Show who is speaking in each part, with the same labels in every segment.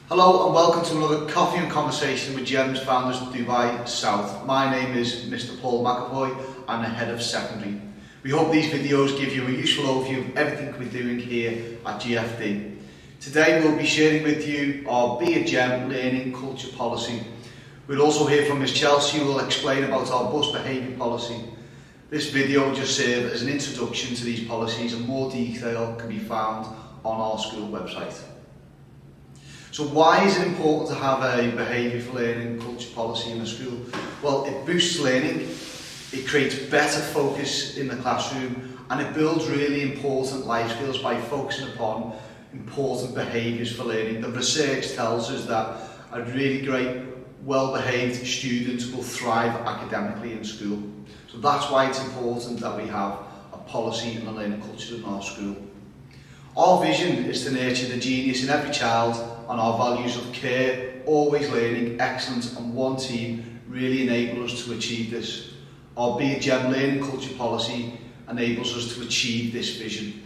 Speaker 1: Hello and welcome to another Coffee and Conversation with GEMS Founders Dubai South. My name is Mr. Paul McAvoy. I'm the Head of Secondary. We hope these videos give you a useful overview of everything we're doing here at GFD. Today we'll be sharing with you our Be a Gem Learning Culture Policy. We'll also hear from Ms Chelsea, who will explain about our bus behaviour policy. This video will just serve as an introduction to these policies, and more detail can be found on our school website. So why is it important to have a behaviour for learning culture policy in the school? Well, it boosts learning, it creates better focus in the classroom, and it builds really important life skills by focusing upon important behaviours for learning. The research tells us that a really great, well-behaved student will thrive academically in school. So that's why it's important that we have a policy and a learning culture in our school. Our vision is to nurture the genius in every child, and our values of care, always learning, excellence and one team really enable us to achieve this. Our Be a Gem Learning Culture Policy enables us to achieve this vision.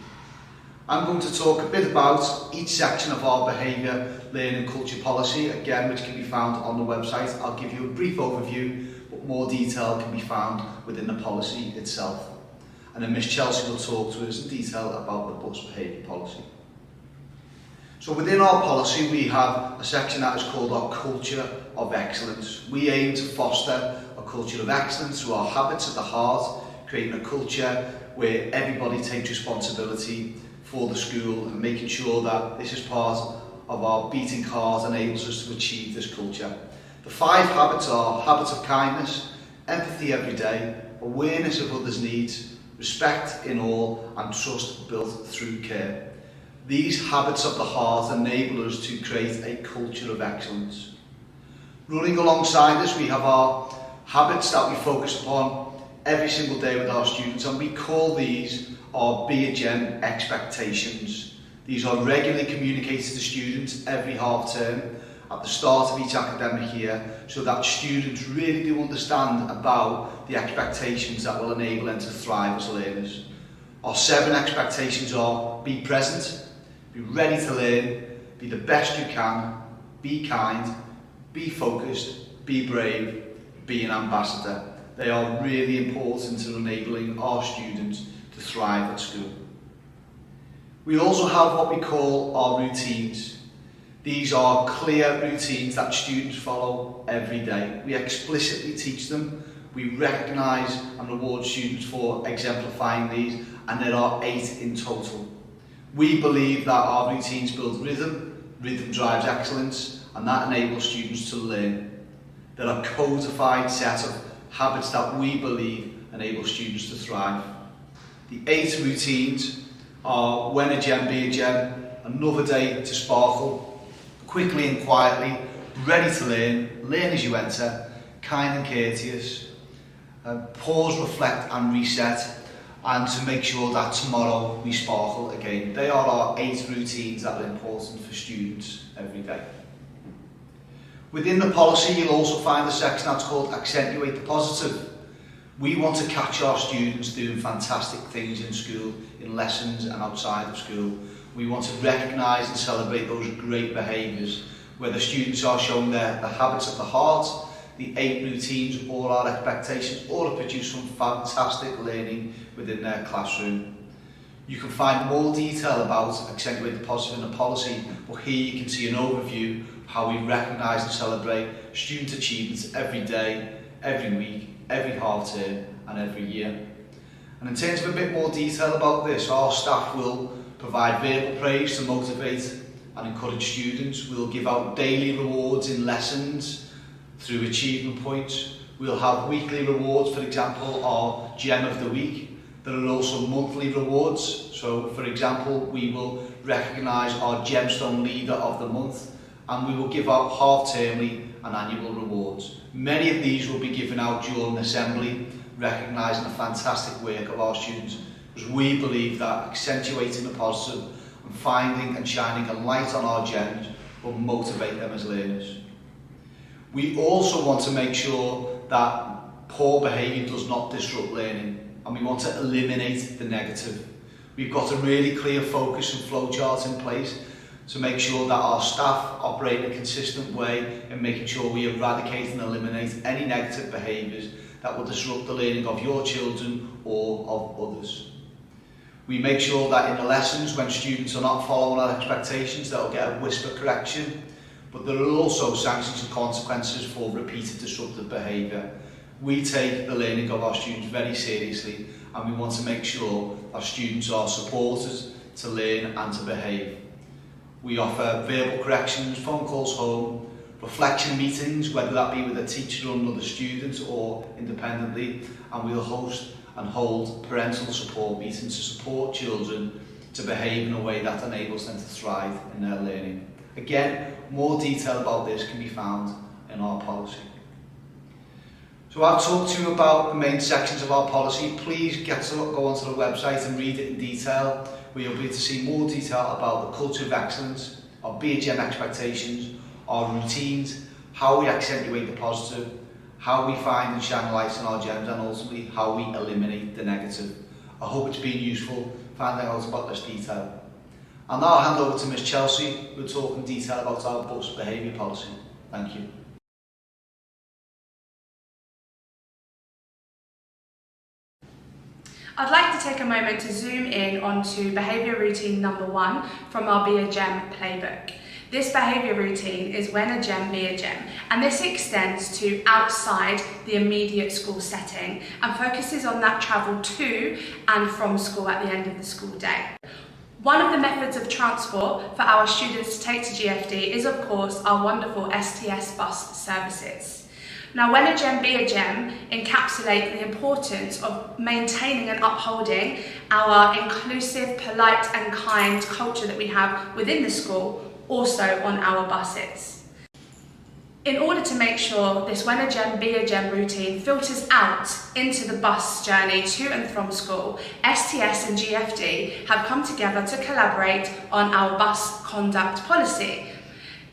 Speaker 1: I'm going to talk a bit about each section of our Behaviour Learning Culture Policy, again which can be found on the website. I'll give you a brief overview, but more detail can be found within the policy itself. And then Ms Chelsea will talk to us in detail about the bus behaviour policy. So within our policy we have a section that is called our Culture of Excellence. We aim to foster a culture of excellence through our habits at the heart, creating a culture where everybody takes responsibility for the school and making sure that this is part of our beating heart enables us to achieve this culture. The 5 habits are habits of kindness, empathy every day, awareness of others' needs, respect in all and trust built through care. These habits of the heart enable us to create a culture of excellence. Running alongside this, we have our habits that we focus upon every single day with our students, and we call these our Be a Gem expectations. These are regularly communicated to students every half term at the start of each academic year, so that students really do understand about the expectations that will enable them to thrive as learners. Our 7 expectations are: be present, be ready to learn, be the best you can, be kind, be focused, be brave, be an ambassador. They are really important in enabling our students to thrive at school. We also have what we call our routines. These are clear routines that students follow every day. We explicitly teach them. We recognise and reward students for exemplifying these, and there are 8 in total. We believe that our routines build rhythm, rhythm drives excellence, and that enables students to learn. There are codified set of habits that we believe enable students to thrive. The 8 routines are: when a gem, be a gem, another day to sparkle, quickly and quietly, ready to learn, learn as you enter, kind and courteous, pause, reflect and reset, and to make sure that tomorrow we sparkle again. They are our 8 routines that are important for students every day. Within the policy you'll also find a section that's called Accentuate the Positive. We want to catch our students doing fantastic things in school, in lessons and outside of school. We want to recognise and celebrate those great behaviours where the students are showing the habits of the heart, the 8 routines, all our expectations, all to produce some fantastic learning within their classroom. You can find more detail about Accentuate the Positive in the policy, but here you can see an overview of how we recognise and celebrate student achievements every day, every week, every half term and every year. And in terms of a bit more detail about this, our staff will provide verbal praise to motivate and encourage students. We'll give out daily rewards in lessons through achievement points. We'll have weekly rewards, for example, our Gem of the Week. There are also monthly rewards. So, for example, we will recognise our Gemstone Leader of the Month, and we will give out half-termly and annual rewards. Many of these will be given out during assembly, recognising the fantastic work of our students, because we believe that accentuating the positive and finding and shining a light on our gems will motivate them as learners. We also want to make sure that poor behaviour does not disrupt learning, and we want to eliminate the negative. We've got a really clear focus and flowchart in place to make sure that our staff operate in a consistent way and making sure we eradicate and eliminate any negative behaviours that will disrupt the learning of your children or of others. We make sure that in the lessons, when students are not following our expectations, they'll get a whisper correction, but there are also sanctions and consequences for repeated disruptive behaviour. We take the learning of our students very seriously, and we want to make sure our students are supported to learn and to behave. We offer verbal corrections, phone calls home, reflection meetings, whether that be with a teacher or another student or independently, and we'll host and hold parental support meetings to support children to behave in a way that enables them to thrive in their learning. Again, more detail about this can be found in our policy. So I've talked to you about the main sections of our policy. Please go onto the website and read it in detail, where you'll be able to see more detail about the culture of excellence, our BHM expectations, our routines, how we accentuate the positive, how we find and shine lights on our gems, and ultimately how we eliminate the negative. I hope it's been useful finding out about this detail. I'll now hand over to Ms Chelsea, who will talk in detail about our bus behaviour policy. Thank you.
Speaker 2: I'd like to take a moment to zoom in onto behaviour routine number 1 from our Be a Gem playbook. This behaviour routine is when a gem be a gem, and this extends to outside the immediate school setting and focuses on that travel to and from school at the end of the school day. One of the methods of transport for our students to take to GFD is, of course, our wonderful STS bus services. Now, when a gem be a gem encapsulate the importance of maintaining and upholding our inclusive, polite and kind culture that we have within the school, also on our buses. In order to make sure this when a gem be a gem routine filters out into the bus journey to and from school, STS and GFD have come together to collaborate on our bus conduct policy.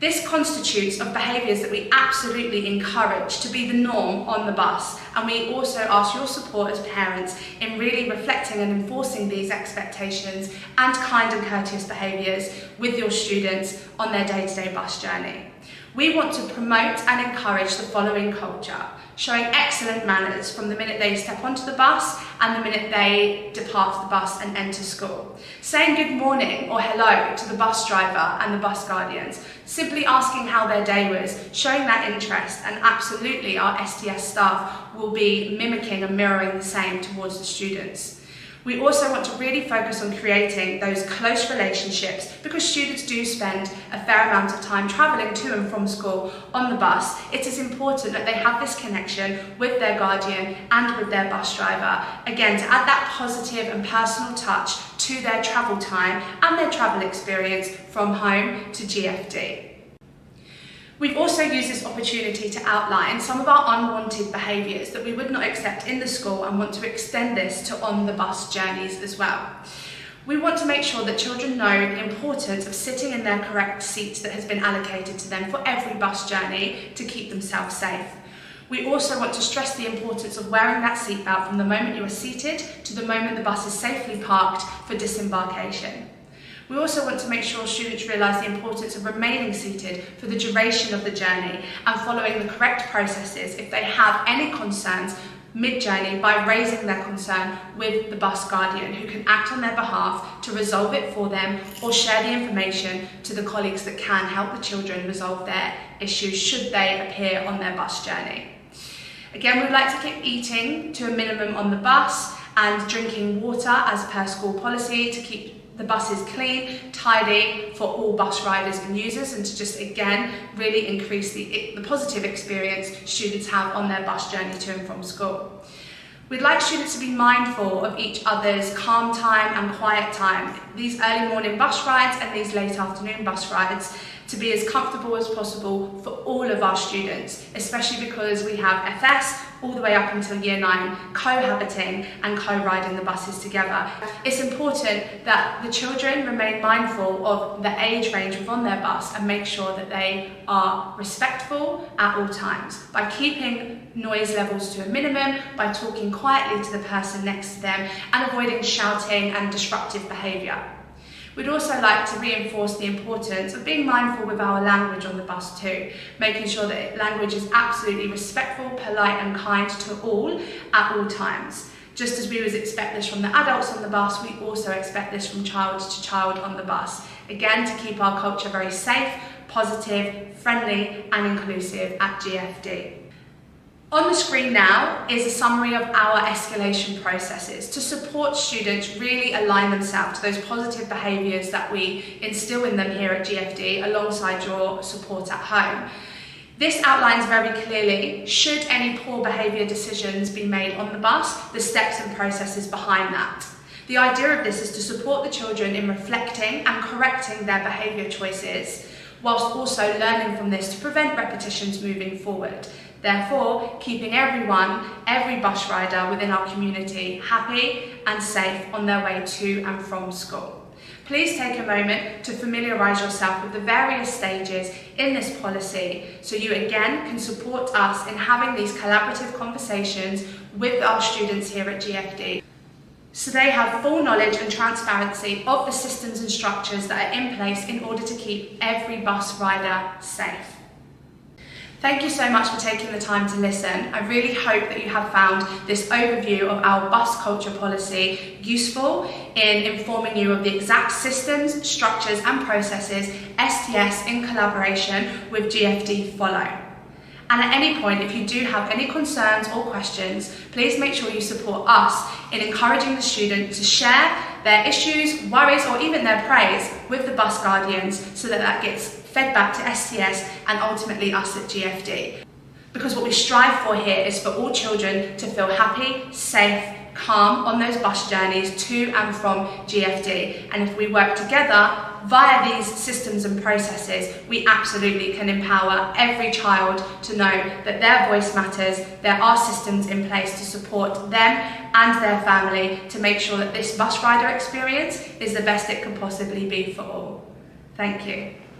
Speaker 2: This constitutes of behaviours that we absolutely encourage to be the norm on the bus, and we also ask your support as parents in really reflecting and enforcing these expectations and kind and courteous behaviours with your students on their day-to-day bus journey. We want to promote and encourage the following culture: showing excellent manners from the minute they step onto the bus and the minute they depart the bus and enter school. Saying good morning or hello to the bus driver and the bus guardians, simply asking how their day was, showing that interest, and absolutely our STS staff will be mimicking and mirroring the same towards the students. We also want to really focus on creating those close relationships, because students do spend a fair amount of time travelling to and from school on the bus. It is important that they have this connection with their guardian and with their bus driver, again to add that positive and personal touch to their travel time and their travel experience from home to GFD. We've also used this opportunity to outline some of our unwanted behaviours that we would not accept in the school and want to extend this to on the bus journeys as well. We want to make sure that children know the importance of sitting in their correct seats that has been allocated to them for every bus journey to keep themselves safe. We also want to stress the importance of wearing that seatbelt from the moment you are seated to the moment the bus is safely parked for disembarkation. We also want to make sure students realise the importance of remaining seated for the duration of the journey and following the correct processes if they have any concerns mid-journey by raising their concern with the bus guardian, who can act on their behalf to resolve it for them or share the information to the colleagues that can help the children resolve their issues should they appear on their bus journey. Again, we'd like to keep eating to a minimum on the bus and drinking water as per school policy to keep the buses clean, tidy for all bus riders and users, and to just again really increase the positive experience students have on their bus journey to and from school. We'd like students to be mindful of each other's calm time and quiet time, these early morning bus rides and these late afternoon bus rides, to be as comfortable as possible for all of our students, especially because we have FS all the way up until year 9 cohabiting and co-riding the buses together. It's important that the children remain mindful of the age range within their bus and make sure that they are respectful at all times by keeping noise levels to a minimum, by talking quietly to the person next to them and avoiding shouting and disruptive behaviour. We'd also like to reinforce the importance of being mindful with our language on the bus too, making sure that language is absolutely respectful, polite and kind to all at all times. Just as we would expect this from the adults on the bus, we also expect this from child to child on the bus. Again, to keep our culture very safe, positive, friendly and inclusive at GFD. On the screen now is a summary of our escalation processes to support students really align themselves to those positive behaviours that we instill in them here at GFD alongside your support at home. This outlines very clearly, should any poor behaviour decisions be made on the bus, the steps and processes behind that. The idea of this is to support the children in reflecting and correcting their behaviour choices, whilst also learning from this to prevent repetitions moving forward. Therefore, keeping every bus rider within our community happy and safe on their way to and from school. Please take a moment to familiarise yourself with the various stages in this policy so you again can support us in having these collaborative conversations with our students here at GFD, so they have full knowledge and transparency of the systems and structures that are in place in order to keep every bus rider safe. Thank you so much for taking the time to listen. I really hope that you have found this overview of our bus culture policy useful in informing you of the exact systems, structures and processes STS in collaboration with GFD follow. And at any point, if you do have any concerns or questions, please make sure you support us in encouraging the student to share their issues, worries or even their praise with the bus guardians so that that gets fed back to STS and ultimately us at GFD. Because what we strive for here is for all children to feel happy, safe, calm on those bus journeys to and from GFD. And if we work together via these systems and processes, we absolutely can empower every child to know that their voice matters. There are systems in place to support them and their family to make sure that this bus rider experience is the best it can possibly be for all. Thank you.